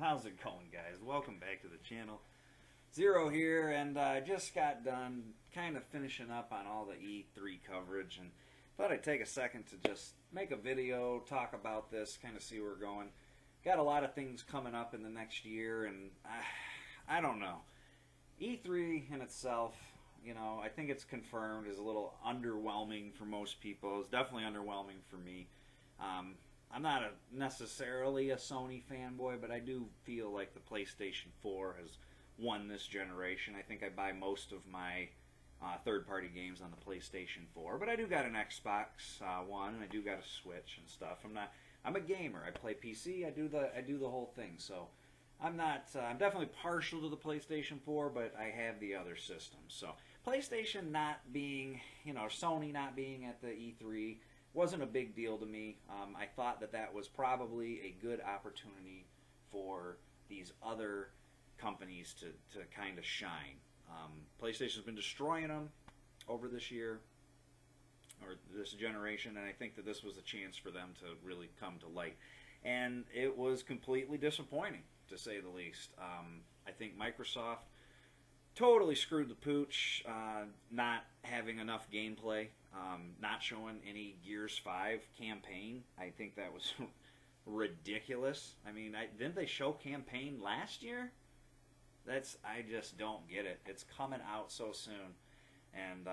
How's it going, guys? Welcome back to the channel. Zero here, and I just got done kind of finishing up on all the E3 coverage, and thought I'd take a second to just make a video, talk about this, kind of see where we're going. Got a lot of things coming up in the next year, and I don't know. E3 in itself, you know, I think it's confirmed, is a little underwhelming for most people. It's definitely underwhelming for me. I'm not necessarily a Sony fanboy, but I do feel like the PlayStation 4 has won this generation. I think I buy most of my third-party games on the PlayStation 4, but I do got an Xbox One, and I do got a Switch and stuff. I'm a gamer. I play PC. I do the whole thing. So I'm definitely partial to the PlayStation 4, but I have the other systems. So PlayStation not being, Sony not being at the E3 wasn't a big deal to me. I thought that was probably a good opportunity for these other companies to kind of shine. PlayStation's been destroying them over this year, or this generation, and I think that this was a chance for them to really come to light. And it was completely disappointing, to say the least. I think Microsoft totally screwed the pooch, not having enough gameplay, not showing any Gears 5 campaign. I think that was ridiculous. I mean, didn't they show campaign last year? I just don't get it. It's coming out so soon. And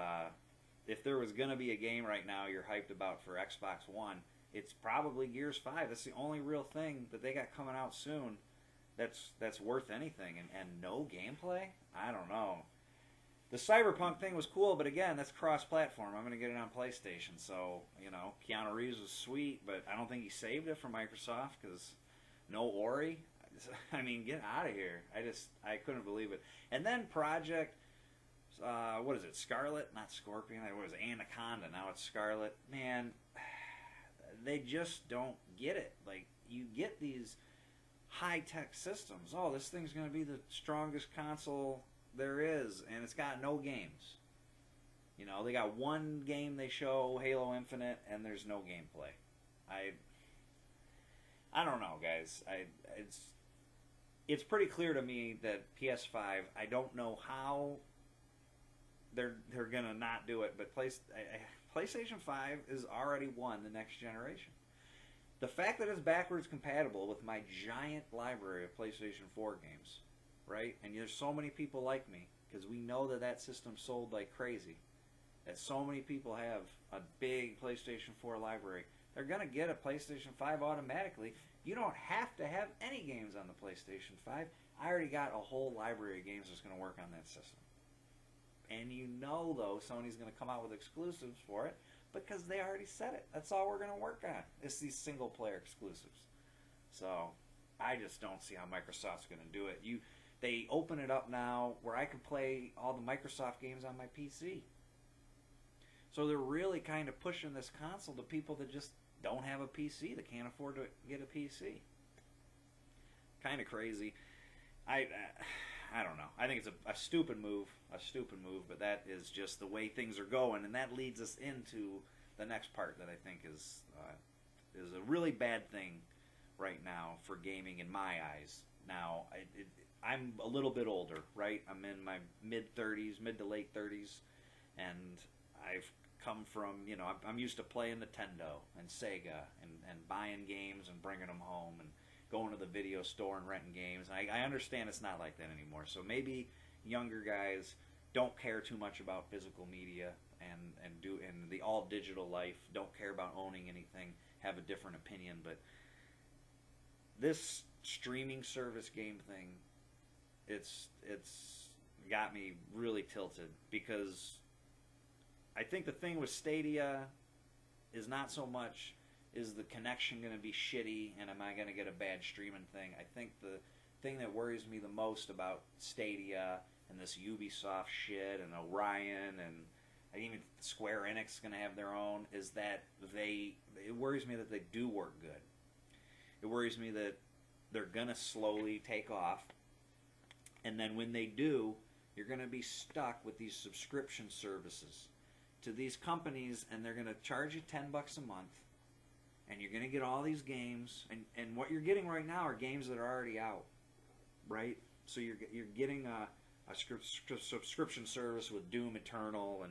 if there was going to be a game right now you're hyped about for Xbox One, it's probably Gears 5. That's the only real thing that they got coming out soon that's worth anything. And no gameplay? I don't know. The Cyberpunk thing was cool, but again, that's cross-platform. I'm going to get it on PlayStation. So, Keanu Reeves was sweet, but I don't think he saved it for Microsoft because no Ori. I mean, get out of here. I couldn't believe it. And then Project, what is it, Scarlet? Not Scorpion. It was Anaconda. Now it's Scarlet. Man, they just don't get it. Like, you get these high-tech systems. Oh, this thing's going to be the strongest console there is, and it's got no games. They got one game they show, Halo Infinite, and there's no gameplay. I don't know, guys. It's pretty clear to me that PS5, I don't know how they're gonna not do it, but PlayStation 5 is already won the next generation. The fact that it's backwards compatible with my giant library of PlayStation 4 games, right? And there's so many people like me, because we know that system sold like crazy, that so many people have a big PlayStation 4 library. They're going to get a PlayStation 5 automatically. You don't have to have any games on the PlayStation 5. I already got a whole library of games that's going to work on that system. And though, Sony's going to come out with exclusives for it, because they already said it. That's all we're going to work on. It's these single-player exclusives. So, I just don't see how Microsoft's going to do it. They open it up now where I can play all the Microsoft games on my PC. So they're really kind of pushing this console to people that just don't have a PC, that can't afford to get a PC. Kind of crazy. I don't know. I think it's a stupid move, but that is just the way things are going, and that leads us into the next part that I think is a really bad thing right now for gaming in my eyes. Now, I'm a little bit older, right? I'm in my mid-30s, mid to late 30s, and I've come from, I'm used to playing Nintendo and Sega and buying games and bringing them home and going to the video store and renting games. I understand it's not like that anymore. So maybe younger guys don't care too much about physical media and the all digital life, don't care about owning anything, have a different opinion. But this streaming service game thing, it's got me really tilted, because I think the thing with Stadia is not so much is the connection going to be shitty and am I going to get a bad streaming thing. I think the thing that worries me the most about Stadia and this Ubisoft shit and Orion and even Square Enix is going to have their own is that it worries me that they do work good. It worries me that they're going to slowly take off, and then when they do, you're going to be stuck with these subscription services to these companies, and they're going to charge you $10 a month, and you're going to get all these games, and what you're getting right now are games that are already out. right? So you're getting a subscription service with Doom Eternal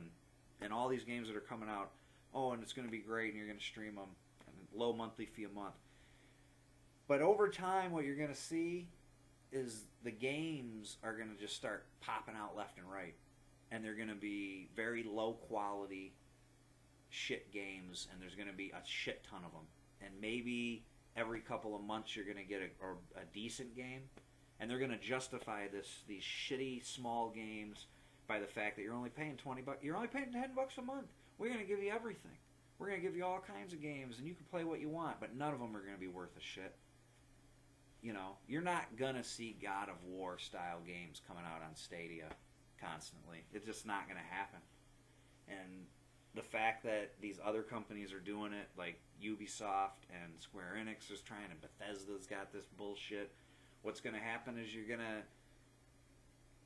and all these games that are coming out. Oh, and it's going to be great, and you're going to stream them, and low monthly fee a month. But over time, what you're going to see is the games are going to just start popping out left and right, and they're going to be very low quality shit games, and there's going to be a shit ton of them. And maybe every couple of months you're going to get a decent game, and they're going to justify these shitty small games by the fact that you're only paying $20. You're only paying $10 a month. We're going to give you everything. We're going to give you all kinds of games, and you can play what you want, but none of them are going to be worth a shit. You know, you're not going to see God of War style games coming out on Stadia constantly. It's just not going to happen. And the fact that these other companies are doing it, like Ubisoft and Square Enix is trying, and Bethesda's got this bullshit, what's going to happen is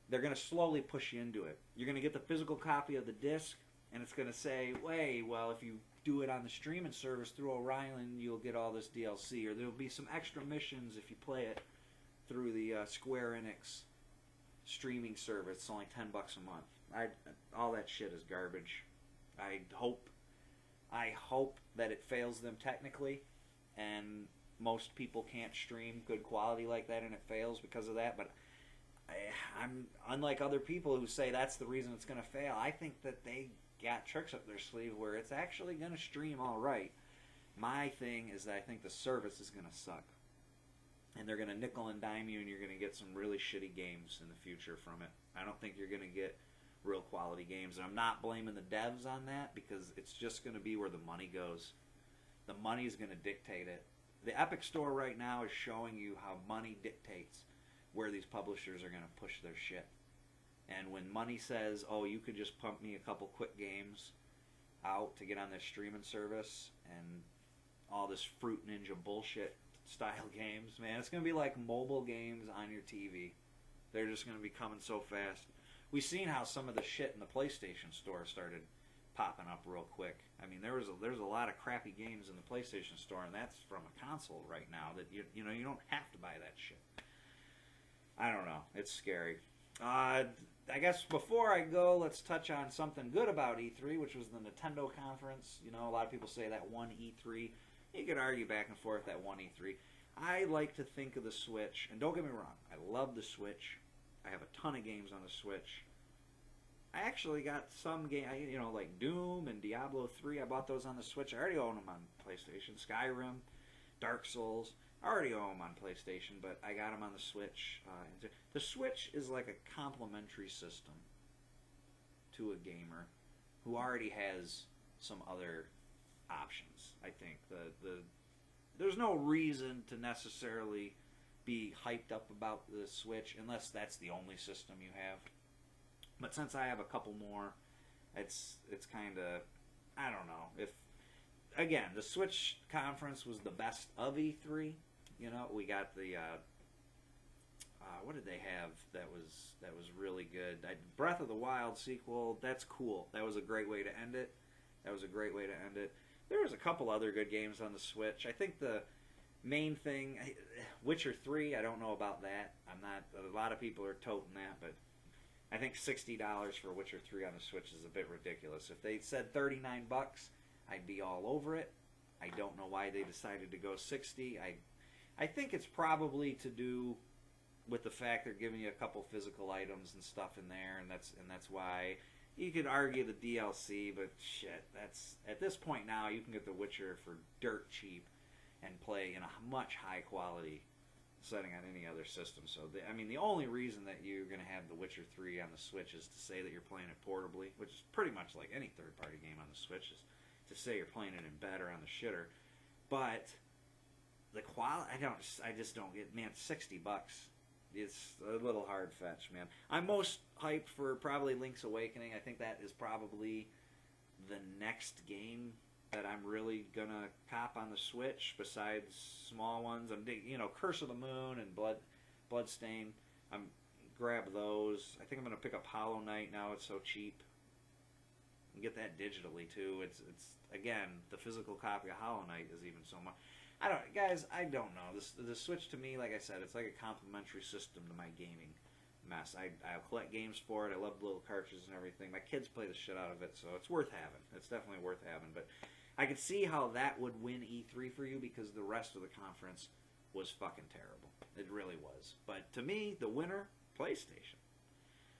they're going to slowly push you into it. You're going to get the physical copy of the disc, and it's going to say, hey, well, if you do it on the streaming service through Orion, you'll get all this DLC, or there'll be some extra missions if you play it through the Square Enix streaming service. It's only $10 a month. All that shit is garbage. I hope that it fails them technically, and most people can't stream good quality like that, and it fails because of that. But I'm unlike other people who say that's the reason it's going to fail. I think that they got tricks up their sleeve where it's actually going to stream all right. My thing is that I think the service is going to suck, and they're going to nickel and dime you, and you're going to get some really shitty games in the future from it. I don't think you're going to get real quality games, and I'm not blaming the devs on that, because it's just going to be where the money goes. The money is going to dictate it. The Epic Store right now is showing you how money dictates where these publishers are going to push their shit. And when money says, oh, you could just pump me a couple quick games out to get on this streaming service and all this Fruit Ninja bullshit style games, man, it's going to be like mobile games on your TV. They're just going to be coming so fast. We've seen how some of the shit in the PlayStation Store started popping up real quick. I mean, there's a lot of crappy games in the PlayStation Store, and that's from a console right now that you don't have to buy that shit. I don't know. It's scary. I guess before I go, let's touch on something good about E3, which was the Nintendo conference. You know, a lot of people say that one E3. You could argue back and forth that one E3. I like to think of the Switch, and don't get me wrong, I love the Switch. I have a ton of games on the Switch. I actually got some game, like Doom and Diablo 3. I bought those on the Switch. I already own them on PlayStation. Skyrim, Dark Souls. I already own them on PlayStation, but I got them on the Switch. The Switch is like a complementary system to a gamer who already has some other options. I think there's no reason to necessarily be hyped up about the Switch unless that's the only system you have. But since I have a couple more, it's kind of, I don't know. If again, the Switch conference was the best of E3. You know, we got the what did they have that was really good? Breath of the Wild sequel. That's cool. That was a great way to end it. There was a couple other good games on the Switch. I think the main thing, Witcher 3. I don't know about that. A lot of people are toting that, but I think $60 for Witcher 3 on the Switch is a bit ridiculous. If they said $39, I'd be all over it. I don't know why they decided to go 60. I think it's probably to do with the fact they're giving you a couple physical items and stuff in there, and that's why. You could argue the DLC, but shit, that's at this point now you can get The Witcher for dirt cheap and play in a much high quality setting on any other system. So the only reason that you're going to have The Witcher 3 on the Switch is to say that you're playing it portably, which is pretty much like any third-party game on the Switch, is to say you're playing it in bed or on the shitter. But the quality, I just don't get, man, $60. It's a little hard fetch, man. I'm most hyped for probably Link's Awakening. I think that is probably the next game that I'm really gonna cop on the Switch, besides small ones. I'm Curse of the Moon and Bloodstain. I'm grab those. I think I'm gonna pick up Hollow Knight now. It's so cheap. And get that digitally too. It's again, the physical copy of Hollow Knight is even so much. I don't, guys. I don't know. The Switch to me, like I said, it's like a complementary system to my gaming mess. I'll collect games for it. I love the little cartridges and everything. My kids play the shit out of it, so it's worth having. It's definitely worth having. But I could see how that would win E3 for you because the rest of the conference was fucking terrible. It really was. But to me, the winner, PlayStation.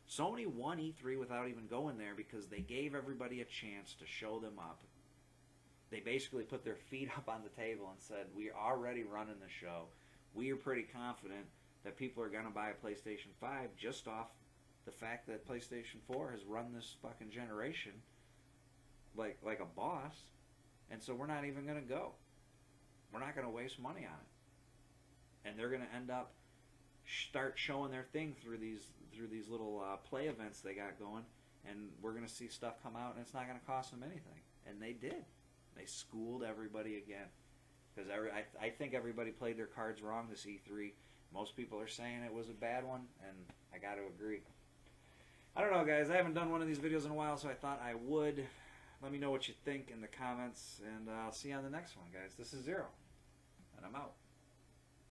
Sony won E3 without even going there because they gave everybody a chance to show them up. They basically put their feet up on the table and said, we're already running the show. We are pretty confident that people are going to buy a PlayStation 5 just off the fact that PlayStation 4 has run this fucking generation like a boss. And so we're not even going to go. We're not going to waste money on it. And they're going to end up start showing their thing through these little play events they got going, and we're going to see stuff come out, and it's not going to cost them anything. And they did. They schooled everybody again. Because I think everybody played their cards wrong this E3. Most people are saying it was a bad one, and I got to agree. I don't know, guys. I haven't done one of these videos in a while, so I thought I would. Let me know what you think in the comments, and I'll see you on the next one, guys. This is Zero, and I'm out.